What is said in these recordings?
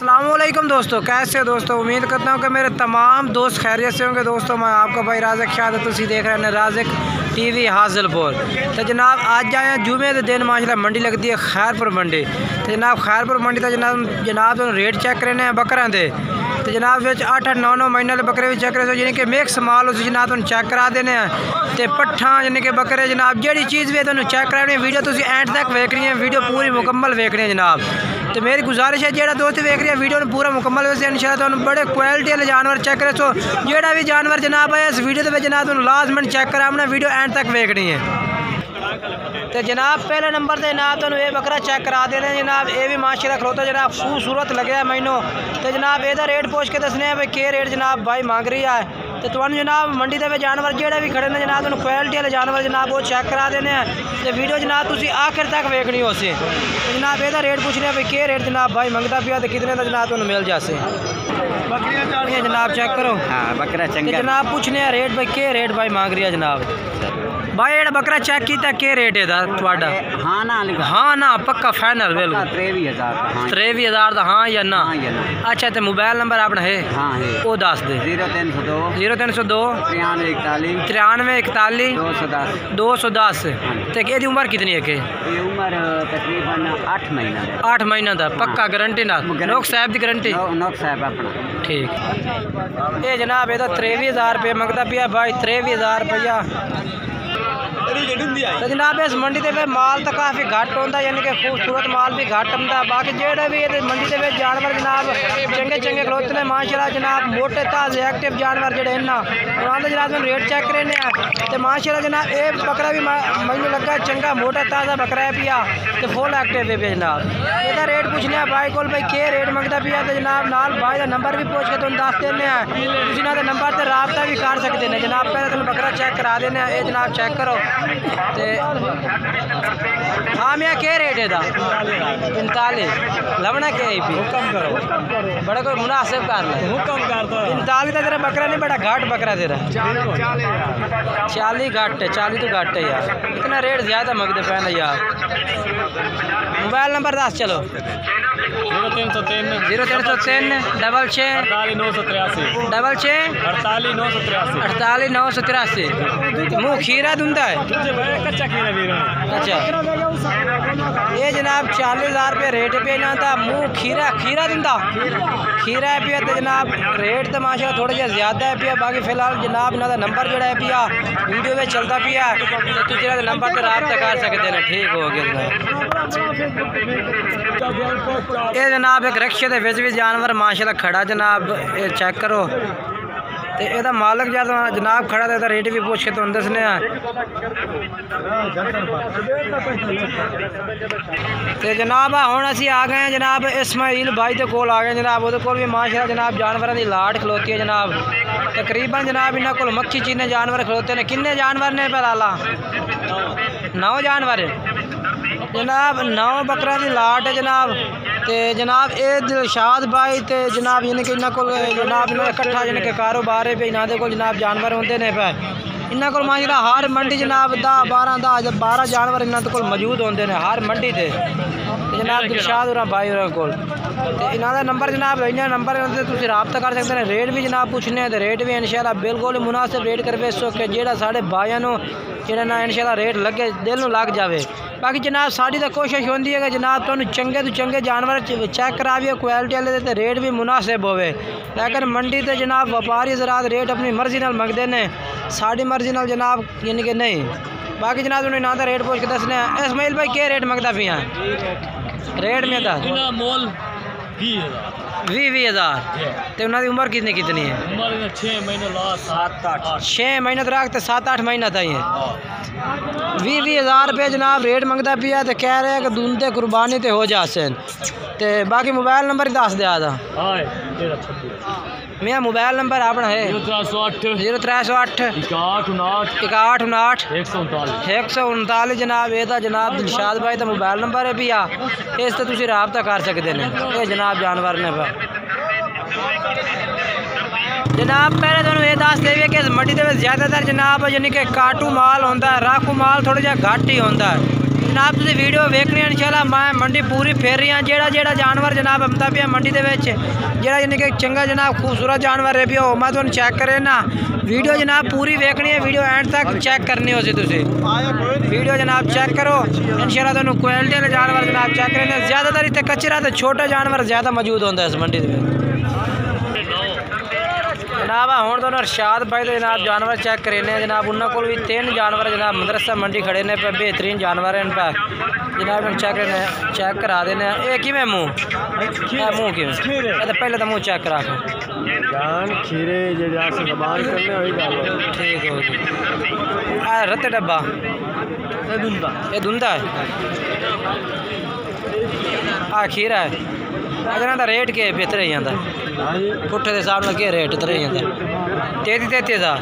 अस्सलामुअलैकुम दोस्तों, कैसे हो दोस्तों। उम्मीद करता हूँ कि मेरे तमाम दोस्त खैरियत से होंगे। दोस्तों मैं आपका भाई राज़िक शाह, तुसी देख रहे हैं राज़िक टीवी हासिलपुर। तो जनाब आज आए जुमे के दिन माशाल्लाह मंडी लगती है खैरपुर मंडी। तो जनाब खैरपुर मंडी तो जनाब रेट चेक करने हैं बकरा दे। तो जनाब 8-8 9-9 महीने वाले बकरे भी चेक करे यानी कि मिक्स माल उस जनाब तुम चेक करा देने हैं। तो पट्ठा यानी कि बकरे जनाब जी चीज़ भी तुम चेक करानी वीडियो तुम एंड तक वेखनी है, वीडियो पूरी मुकम्मल वेखनी है जनाब। तो मेरी गुजारिश है जो दोस्त वेख रहे हैं वीडियो पूरा मुकम्मल वैसे इंशाल्लाह तुम बड़े क्वालिटी वाले जानवर चेक करे। सो जोड़ा भी जानवर जनाब है इस वीडियो के जनाब तुम लाजमन चेक कराना, वीडियो एंड तक वेखनी है। तो जनाब पहले नंबर से जनाब तुम ये बकरा चेक करा देने जनाब, ये भी माशाल्लाह खलोता जनाब खूबसूरत लगे है मैनू। तो जनाब एदा रेट पूछ के दसने भाई के रेट जनाब भाई मांग रही है। तो तुम जनाब मंडी के जानवर जोड़े भी खड़े ने जनाब तुम क्वालिटी वाले जानवर जनाब वो चेक करा देने हैं। तो वीडियो जनाब तुम आखिर तक वेखनी हो सी। तो जनाब एदा रेट पूछने भाई के रेट जनाब भाई मंगता पिया तो कितने का जनाब तुम मिल जासे। ये जनाब चेक करो। हाँ बकरा चंगा जनाब पूछने रेट भाई के रेट भाई मांग रही है जनाब। भाई ये बकरा चेक किया के रेट है थोड़ा। हाँ ना हाँ ना पक्का फाइनल बिल्कुल 23,000 23,000 का हाँ या ना। अच्छा तो मोबाइल नंबर अपना है? हाँ है वो दस दे। 0302 9341 9341 210। तो ये उम्र कितनी है? के ये उम्र तकरीबन 8 महीना 8 महीना था पक्का गारंटी ना नोक साहब की गारंटी नोक साहब अपना ठीक। ये जनाब ये 23,000 रुपये मंगता पिया भाई 23,000 रुपया। तो जनाब इस मंडी के माल तो काफ़ी घट होता यानी कि खूबसूरत माल भी घट होता। बाकी जोड़े भी ये मंडी के जानवर जनाब चंगे चंगे खलोते हैं माशाल्लाह जनाब मोटे ताज़े एक्टिव जानवर जोड़े ना उन्होंने जनाब रेट चेक करने तो माशाल्लाह जनाब ये बकरा भी मैंने लगा चंगा मोटा ताज़ा बकरा है पिया तो फुल एक्टिव है जनाब। यदा रेट पूछने भाई को भाई के रेट मंगता पिया तो जनाब नाल भाई का नंबर भी पूछ के तुम दस देने जिन्होंने नंबर से रबता भी कर सकते हैं जनाब। पहले तुम बकरा चेक करा देने ये जनाब चेक करो। हाँ मैं क्या रेट है 45 लवना के हुक्म करो बड़ा कोई मुनासिब कर ले हुक्म कर दो। 45 तो तेरा बकरा नहीं बड़ा घाट बकरा तेरा 40 घाट है 40 तो घाट है यार इतना रेट ज़्यादा मंगते पहले यार। मोबाइल नंबर 10 चलो 0303 66983 48 मुँह खीरा दूंदा है। अच्छा ये जनाब 40,000 रुपये रेट पे ना था मुँह खीरा दूंदा खीरा है पिया। तो जनाब रेट तो माशाल्लाह थोड़ा जहा ज़्यादा है पिया। बाकी फिलहाल जनाब इन्हों का नंबर जोड़ा है पिया वीडियो में चलता पिया तो तुम नंबर पर रब्ता कर सकते हैं। ठीक हो गया जनाब। ये जनाब एक रक्शे के भी जानवर माशाल्लाह खड़ा जनाब ये चेक करो। तो यदा मालक जनाब खड़ा था रेट भी पूछ के तुम दसने। तो जनाब हूँ असी आ गए हैं जनाब इस्माइल भाई के कोल आ गए जनाब। वो भी माशाल्लाह जनाब जानवरों की लाट खलोती है जनाब। तकरीबन जनाब इन्होंने को मक्खी चीने जानवर खलोते हैं। किन्ने जानवर ने पहला 9 जानवर जनाब 9 बकरा की लाट है जनाब। तो जनाब ये दिलशाद भाई तो जनाब यानी कि इन्होंने को जनाब इकट्ठा यानी कि कारोबार है पे इन्होंने को जनाब जानवर होंगे ने पे इन्होंने को माशाल्लाह हर मंडी जनाब 10-12 जानवर इन्होंने को मौजूद होंगे ने हर मंडी से। जनाब दिलशाद और भाई और को इन्होंने नंबर जनाब इन्होंने नंबर तुम रब्ता कर सकते हैं। रेट भी जनाब पूछने तो रेट भी इंशाल्लाह बिल्कुल मुनासिब रेट करवे सो कि जो साढ़े भाइयों जो ना इंशाल्लाह रेट लगे दिल में लग जाए। बाकी जनाब साड़ी तो कोशिश होती है कि जनाब तुम चंगे तो चंगे जानवर चेक कराइए क्वालिटी वाले तो रेट भी मुनासिब होवे। लेकिन मंडी तो जनाब व्यापारी ज़रात रेट अपनी मर्जी नाल मंगते हैं साड़ी मर्जी नाल जनाब यानी कि नहीं। बाकी जनाब उन्हें ना तो रेट पूछ के दसने। इस्माइल भाई क्या रेट मंगता पिया रेट में था 20,000। तो उन्होंने उम्र कितनी है? 6 महीने 7-8 6 महीने तो रख 7-8 महीना था ये 20,000 रुपये जनाब रेट मंगता पिया। तो कह रहे हैं कि दूंदे कुर्बानी तो हो जासन। तो बाकी मोबाइल नंबर ही दस दिया था मेरा मोबाइल नंबर अपना है 0308 6159 139 जनाब। ये जनाब दिलशाद भाई का मोबाइल नंबर है पिया इस तुम रब्ता कर सकते हैं ये जनाब जानवर ने जनाब। पहले तुम ये दस देवे कि मंडी के ज़्यादातर जनाब यानी कि काटू माल होता है राखू माल थोड़ा जहा घट ही होता है। जनाब तुसीं वीडियो वेखनी है इंशाल्लाह। मैं मंडी पूरी फेर रही हाँ, जेड़ा जानवर जनाब आंदा पिया मंडी दे विच, जेड़ा यानी कि चंगा जनाब खूबसूरत जानवर है पिया, मैं तुहानूं चेक करे ना। वीडियो जनाब पूरी वेखनी है, वीडियो एंड तक चेक करनी हो सी तुसीं। वीडियो जनाब चेक करो इंशाल्लाह, तुहानूं क्वालिटी वाले जानवर जनाब चेक करने। ज़्यादातर इत्थे कचरा ते छोटा जानवर ज़्यादा मौजूद होंदा इस मंडी दे विच जनाब। हुण तुहानूं अरशाद भाई तो जनाब जानवर चेक करेने जनाब। उन्होंने को भी 3 जानवर जनाब मदरसा मंडी खड़े ने पे, बेहतरीन जानवर हैं पे जनाब। चेक करा देने। ये किवें मुँह मुँह किवें तो पहले तो मुँह चेक करा जान खीरे जबान करने वही गल ठीक हो गई। रत्ते डब्बा ये धुंदा है, खीरा है। अगर इन्हां दा रेट के बेहतर ही जाता पुट्ठे के हिसाब नाल के रेट उतर ही जाता 33,000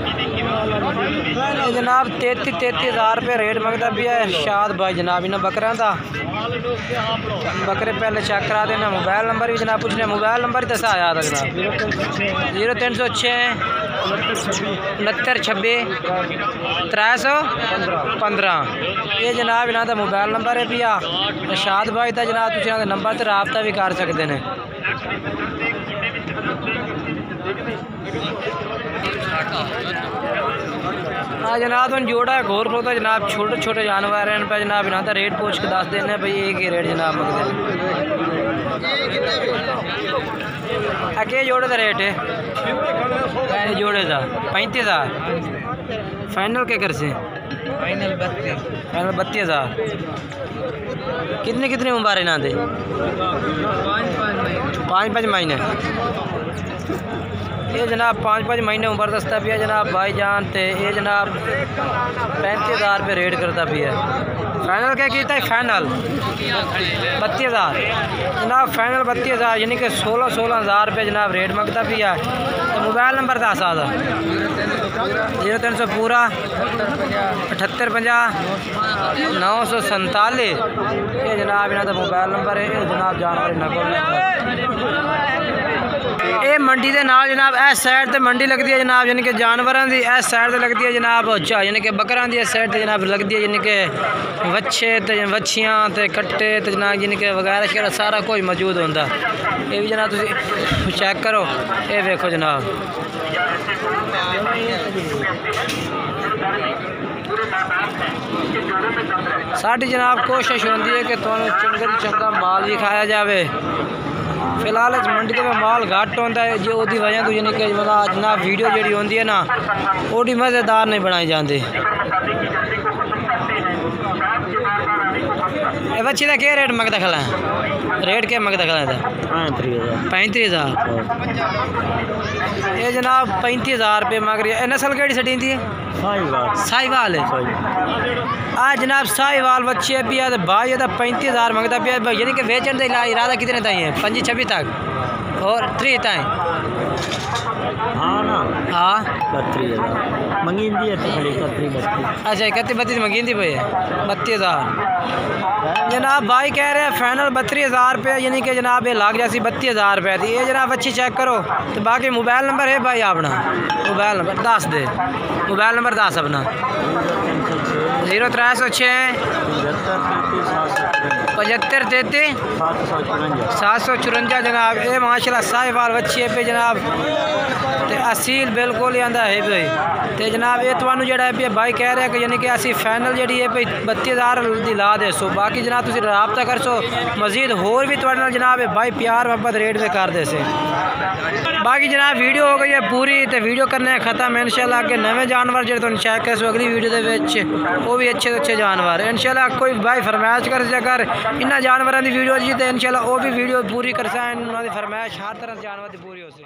जनाब। 33,000 रुपये रेट मंगता भी है शाद भाई जनाब। इन्हें बकरा का बकरे पहले चेक करा देना। मोबाइल नंबर भी जनाब पूछने, मोबाइल नंबर ही दसा याद है जनाब 0306 6926 315। ये जनाब इन्हों का मोबाइल नंबर है भैया शाद भाई का जनाब। तुम इन्होंने नंबर से रबता भी कर सकते हैं। हाँ जनाब हम जोड़ा घोर खोता जनाब। छोटे छोटे जानवर हैं पे जनाब। इन्हों का रेट पूछ के दस देने भाई एक ही रेट जनाब मंगते हैं। अके जोड़े का रेट है जोड़े का 35,000 फाइनल के कर से फाइनल 32,000। कितनी उम्र इन्हों दे 5 महीने। ये जनाब 5 महीने उम्र दसता पिया जनाब भाईजान। तो ये जनाब 35,000 रुपये रेट करता पिया। फाइनल क्या किया है फाइनल 32,000 जनाब। फाइनल 32,000 यानी कि 16,000 रुपये जनाब रेट मंगता पिया। तो मोबाइल नंबर दस आ 0300 पूरा 7850 947। ये जनाब इन्हों का मोबाइल नंबर है। ये जनाब जानवर नकल ये मंडी के नाल जनाब इस साइड ते मंडी लगती है जनाब। यानी कि जानवरों की इस साइड ते लगती है जनाब। यानी कि बकरां की इस साइड ते जनाब लगती है। यानी कि वच्छे ते वच्छियाँ ते कट्टे ते जनाब यानी कि वगैरह शगैरह सारा कुछ मौजूद होंदा। ये भी जनाब तुसीं चेक करो। ये देखो जनाब साडी जनाब कोशिश होती है कि तुहानूं चंगा तो चंगा माल भी खाया जाए। फिलहाल इस मंडी में माल घट होता है जो उसकी वजह तो यानी कि जनाब वीडियो जी होती है ना वही मज़ेदार नहीं बनाई जाती। बच्ची का क्या रेट मंगता खला है? रेट क्या मंगता खला है? 35,000। ये जनाब 35,000 रुपये मंग रही है। नस्ल केड़ी सटी थी? साहिवाल है। आज जनाब साहिवाल बच्चे पिया तो भाई ये 35,000 मंगता पिया। यानी कि बेचने का इरादा कितने ताई है? 25-26 तक और 3 ताई। हाँ ना हाँ 32,000 मंगी है। अच्छा 31-32 मंगी पे 32,000 जनाब। भाई कह रहे हैं फाइनल 32,000 रुपये यानी कि जनाब ये लाग जासी 32,000 रुपये थी। ये जनाब अच्छी चेक करो। तो बाकी मोबाइल नंबर है भाई अपना मोबाइल नंबर दस दे। मोबाइल नंबर दस अपना 0306 7533 754 जनाब। ये माशाल्लाह साहिवाल बच्ची है पे जनाब। तो असील बिल्कुल ही आंदा है भाई। तो जनाब ये तुहानूं जेड़ा है भाई कह रहे हैं कि यानी कि असी फाइनल जी है भाई 32,000 दी ला दे सो। बाकी जनाब तुसीं राबता कर सो मजीद होर भी तुहाडे नाल जनाब भाई प्यार मोहब्बत रेट पे कर दे से। बाकी जनाब वीडियो हो गई है पूरी। तो वीडियो करने खत्म इंशाल्लाह के नवे जानवर जो तुम चेक कर सो अगली वीडियो के वो भी अच्छे जानवर इंशाल्लाह। कोई भाई फरमाइश कर अगर इन्होंने जानवरों की वीडियो जी तो इंशाल्लाह वो भी वीडियो पूरी कर फरमाइश हर तरह जानवर की पूरी हो सी।